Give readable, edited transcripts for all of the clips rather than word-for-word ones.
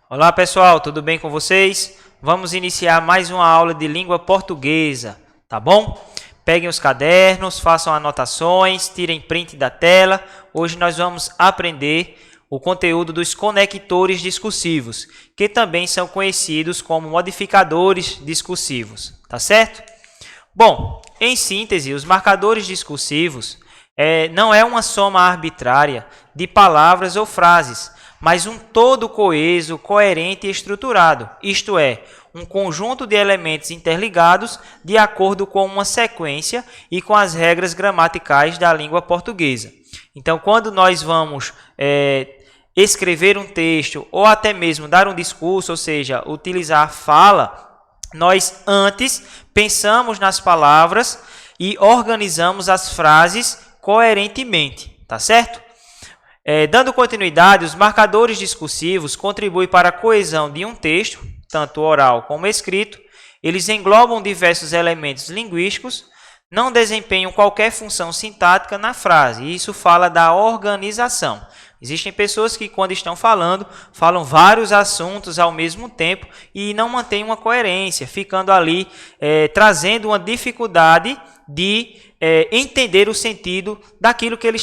Olá pessoal, tudo bem com vocês? Vamos iniciar mais uma aula de língua portuguesa, tá bom? Peguem os cadernos, façam anotações, tirem print da tela. Hoje nós vamos aprender o conteúdo dos conectores discursivos, que também são conhecidos como modificadores discursivos, tá certo? Bom, em síntese, os marcadores discursivos não é uma soma arbitrária de palavras ou frases, mas um todo coeso, coerente e estruturado, isto é, um conjunto de elementos interligados de acordo com uma sequência e com as regras gramaticais da língua portuguesa. Então, quando nós vamos escrever um texto ou até mesmo dar um discurso, ou seja, utilizar a fala, nós antes pensamos nas palavras e organizamos as frases coerentemente, tá certo? Dando continuidade, os marcadores discursivos contribuem para a coesão de um texto, tanto oral como escrito. Eles englobam diversos elementos linguísticos, não desempenham qualquer função sintática na frase. E isso fala da organização. Existem pessoas que, quando estão falando, falam vários assuntos ao mesmo tempo e não mantêm uma coerência, ficando ali trazendo uma dificuldade de entender o sentido daquilo que ele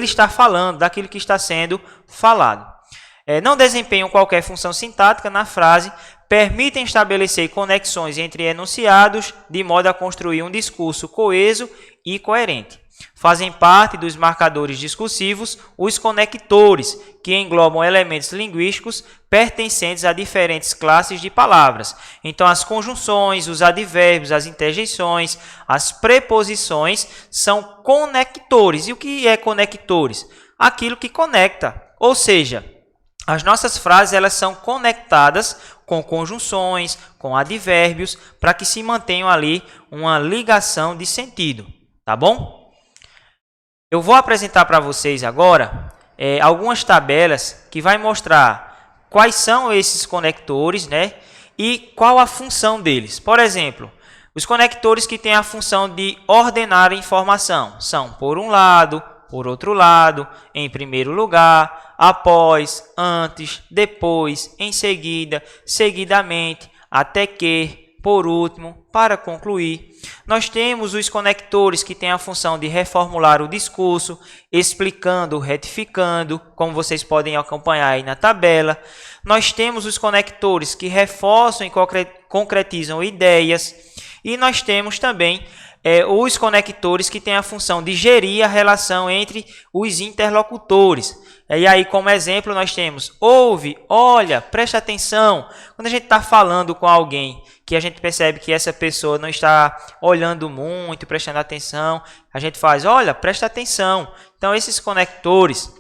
está falando, daquilo que está sendo falado. Não desempenham qualquer função sintática na frase, permitem estabelecer conexões entre enunciados, de modo a construir um discurso coeso e coerente. Fazem parte dos marcadores discursivos os conectores, que englobam elementos linguísticos pertencentes a diferentes classes de palavras. Então, as conjunções, os advérbios, as interjeições, as preposições são conectores. E o que é conectores? Aquilo que conecta, ou seja, as nossas frases elas são conectadas com conjunções, com advérbios, para que se mantenham ali uma ligação de sentido, tá bom? Eu vou apresentar para vocês agora algumas tabelas que vai mostrar quais são esses conectores, né, e qual a função deles. Por exemplo, os conectores que têm a função de ordenar a informação são por um lado, por outro lado, em primeiro lugar, após, antes, depois, em seguida, seguidamente, até que, por último, para concluir. Nós temos os conectores que têm a função de reformular o discurso, explicando, retificando, como vocês podem acompanhar aí na tabela. Nós temos os conectores que reforçam e concretizam ideias. E nós temos também os conectores que têm a função de gerir a relação entre os interlocutores. E aí, como exemplo, nós temos ouve, olha, preste atenção. Quando a gente está falando com alguém que a gente percebe que essa pessoa não está olhando muito, prestando atenção, a gente faz, olha, preste atenção. Então, esses conectores,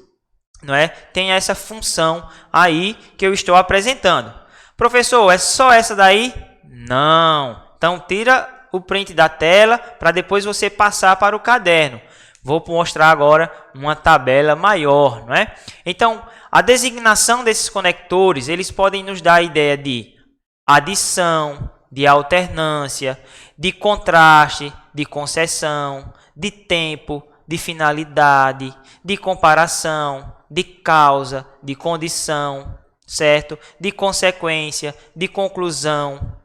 não é, têm essa função aí que eu estou apresentando. Professor, é só essa daí? Não. Então, tira o print da tela para depois você passar para o caderno. Vou mostrar agora uma tabela maior, não é? Então, a designação desses conectores, eles podem nos dar a ideia de adição, de alternância, de contraste, de concessão, de tempo, de finalidade, de comparação, de causa, de condição, certo? De consequência, de conclusão.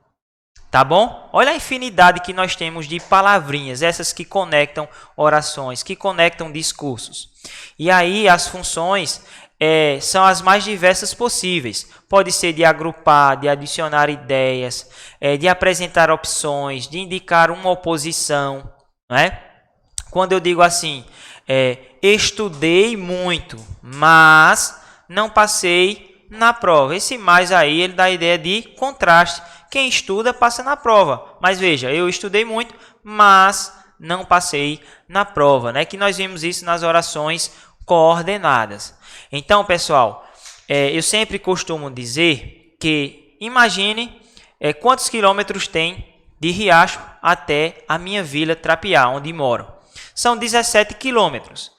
Tá bom? Olha a infinidade que nós temos de palavrinhas, essas que conectam orações, que conectam discursos. E aí as funções são as mais diversas possíveis. Pode ser de agrupar, de adicionar ideias, de apresentar opções, de indicar uma oposição. Não é? Quando eu digo assim, estudei muito, mas não passei na prova. Esse mais aí ele dá a ideia de contraste. Quem estuda passa na prova. Mas veja, eu estudei muito, mas não passei na prova, né? Que nós vimos isso nas orações coordenadas. Então, pessoal, eu sempre costumo dizer que imagine quantos quilômetros tem de Riacho até a minha vila Trapiá, onde moro. São 17 quilômetros.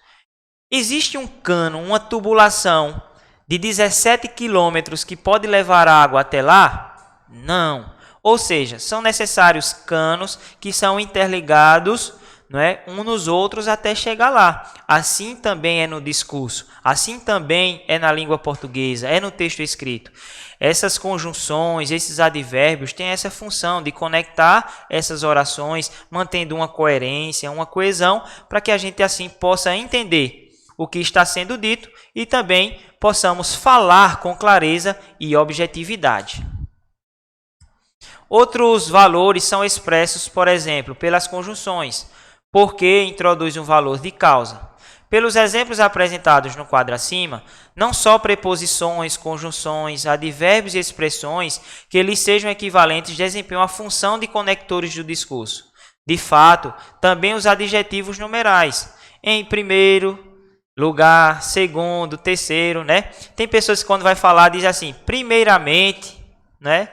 Existe um cano, uma tubulação de 17 quilômetros que pode levar água até lá? Não. Ou seja, são necessários canos que são interligados não é, um nos outros até chegar lá. Assim também é no discurso, assim também é na língua portuguesa, é no texto escrito. Essas conjunções, esses advérbios têm essa função de conectar essas orações, mantendo uma coerência, uma coesão, para que a gente assim possa entender o que está sendo dito e também possamos falar com clareza e objetividade. Outros valores são expressos, por exemplo, pelas conjunções, porque introduz um valor de causa. Pelos exemplos apresentados no quadro acima, não só preposições, conjunções, advérbios e expressões que lhes sejam equivalentes desempenham a função de conectores do discurso. De fato, também os adjetivos numerais, em primeiro lugar, segundo, terceiro, né? Tem pessoas que quando vai falar diz assim, primeiramente, né?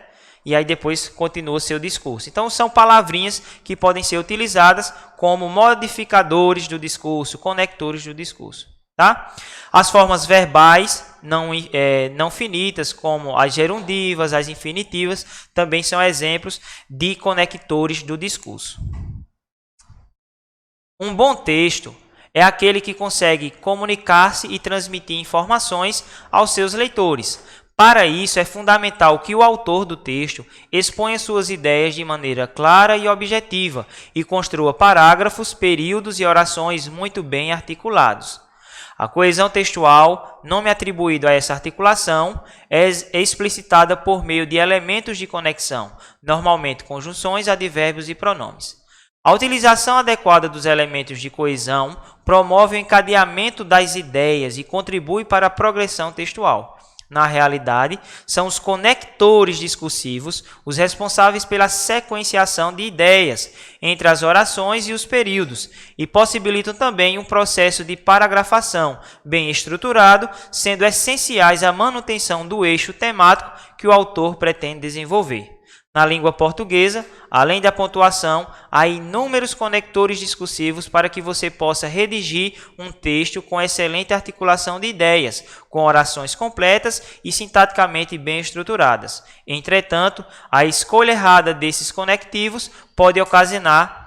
E aí depois continua seu discurso. Então, são palavrinhas que podem ser utilizadas como modificadores do discurso, conectores do discurso. Tá? As formas verbais não finitas, como as gerundivas, as infinitivas, também são exemplos de conectores do discurso. Um bom texto é aquele que consegue comunicar-se e transmitir informações aos seus leitores. Para isso, é fundamental que o autor do texto exponha suas ideias de maneira clara e objetiva e construa parágrafos, períodos e orações muito bem articulados. A coesão textual, nome atribuído a essa articulação, é explicitada por meio de elementos de conexão, normalmente conjunções, advérbios e pronomes. A utilização adequada dos elementos de coesão promove o encadeamento das ideias e contribui para a progressão textual. Na realidade, são os conectores discursivos os responsáveis pela sequenciação de ideias entre as orações e os períodos e possibilitam também um processo de paragrafação bem estruturado, sendo essenciais à manutenção do eixo temático que o autor pretende desenvolver. Na língua portuguesa, além da pontuação, há inúmeros conectores discursivos para que você possa redigir um texto com excelente articulação de ideias, com orações completas e sintaticamente bem estruturadas. Entretanto, a escolha errada desses conectivos pode ocasionar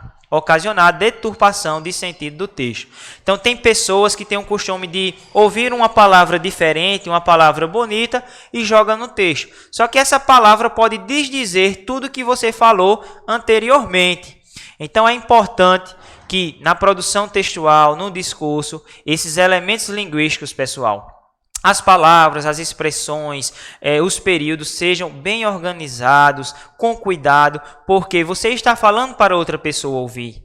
deturpação de sentido do texto. Então, tem pessoas que têm o costume de ouvir uma palavra diferente, uma palavra bonita, e joga no texto. Só que essa palavra pode desdizer tudo que você falou anteriormente. Então, é importante que na produção textual, no discurso, esses elementos linguísticos, pessoal, as palavras, as expressões, os períodos sejam bem organizados, com cuidado, porque você está falando para outra pessoa ouvir,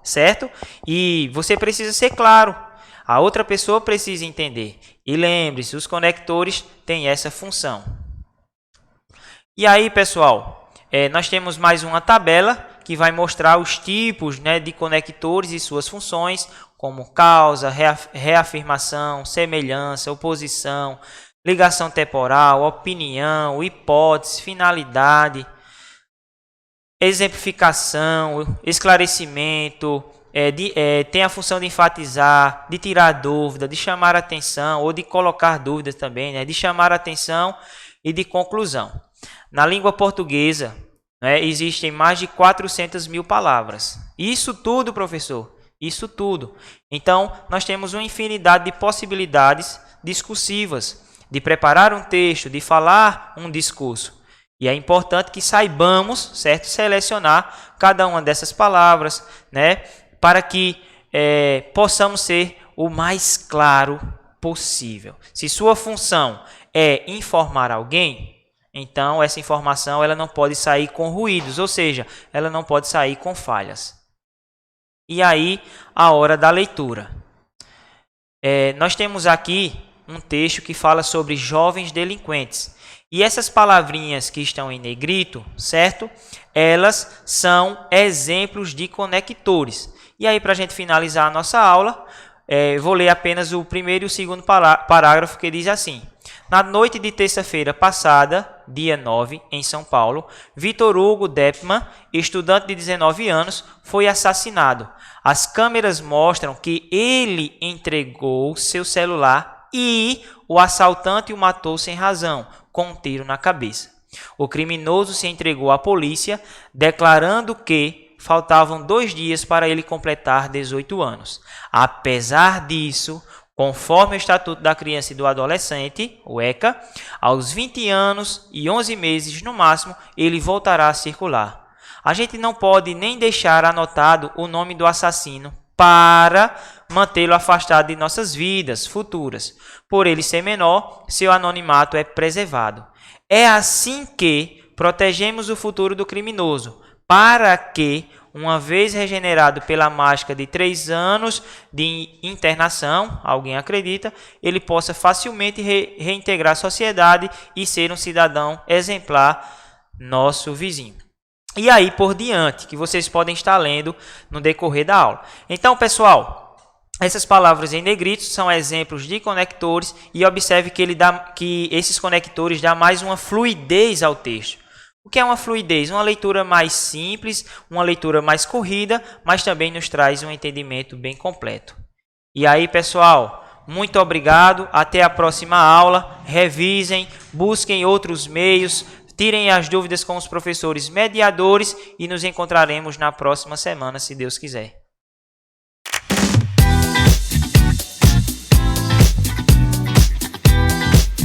certo? E você precisa ser claro, a outra pessoa precisa entender. E lembre-se, os conectores têm essa função. E aí, pessoal, nós temos mais uma tabela que vai mostrar os tipos, né, de conectores e suas funções, como causa, reafirmação, semelhança, oposição, ligação temporal, opinião, hipótese, finalidade, exemplificação, esclarecimento, tem a função de enfatizar, de tirar dúvida, de chamar a atenção ou de colocar dúvidas também, né, de chamar a atenção e de conclusão. Na língua portuguesa, existem mais de 400 mil palavras. Isso tudo, professor, isso tudo. Então, nós temos uma infinidade de possibilidades discursivas, de preparar um texto, de falar um discurso. E é importante que saibamos, certo, selecionar cada uma dessas palavras, né, para que possamos ser o mais claro possível. Se sua função é informar alguém, então essa informação ela não pode sair com ruídos, ou seja, ela não pode sair com falhas. E aí, a hora da leitura. Nós temos aqui um texto que fala sobre jovens delinquentes. E essas palavrinhas que estão em negrito, certo? Elas são exemplos de conectores. E aí, para a gente finalizar a nossa aula, vou ler apenas o primeiro e o segundo parágrafo, que diz assim: na noite de terça-feira passada, dia 9, em São Paulo, Vitor Hugo Deppmann, estudante de 19 anos, foi assassinado. As câmeras mostram que ele entregou seu celular e o assaltante o matou sem razão, com um tiro na cabeça. O criminoso se entregou à polícia, declarando que faltavam 2 dias para ele completar 18 anos. Apesar disso, conforme o Estatuto da Criança e do Adolescente, o ECA, aos 20 anos e 11 meses no máximo, ele voltará a circular. A gente não pode nem deixar anotado o nome do assassino para mantê-lo afastado de nossas vidas futuras. Por ele ser menor, seu anonimato é preservado. É assim que protegemos o futuro do criminoso, para que, uma vez regenerado pela mágica de 3 anos de internação, alguém acredita, ele possa facilmente reintegrar a sociedade e ser um cidadão exemplar, nosso vizinho. E aí por diante, que vocês podem estar lendo no decorrer da aula. Então, pessoal, essas palavras em negrito são exemplos de conectores e observe que esses conectores dão mais uma fluidez ao texto. O que é uma fluidez? Uma leitura mais simples, uma leitura mais corrida, mas também nos traz um entendimento bem completo. E aí, pessoal, muito obrigado. Até a próxima aula. Revisem, busquem outros meios, tirem as dúvidas com os professores mediadores e nos encontraremos na próxima semana, se Deus quiser.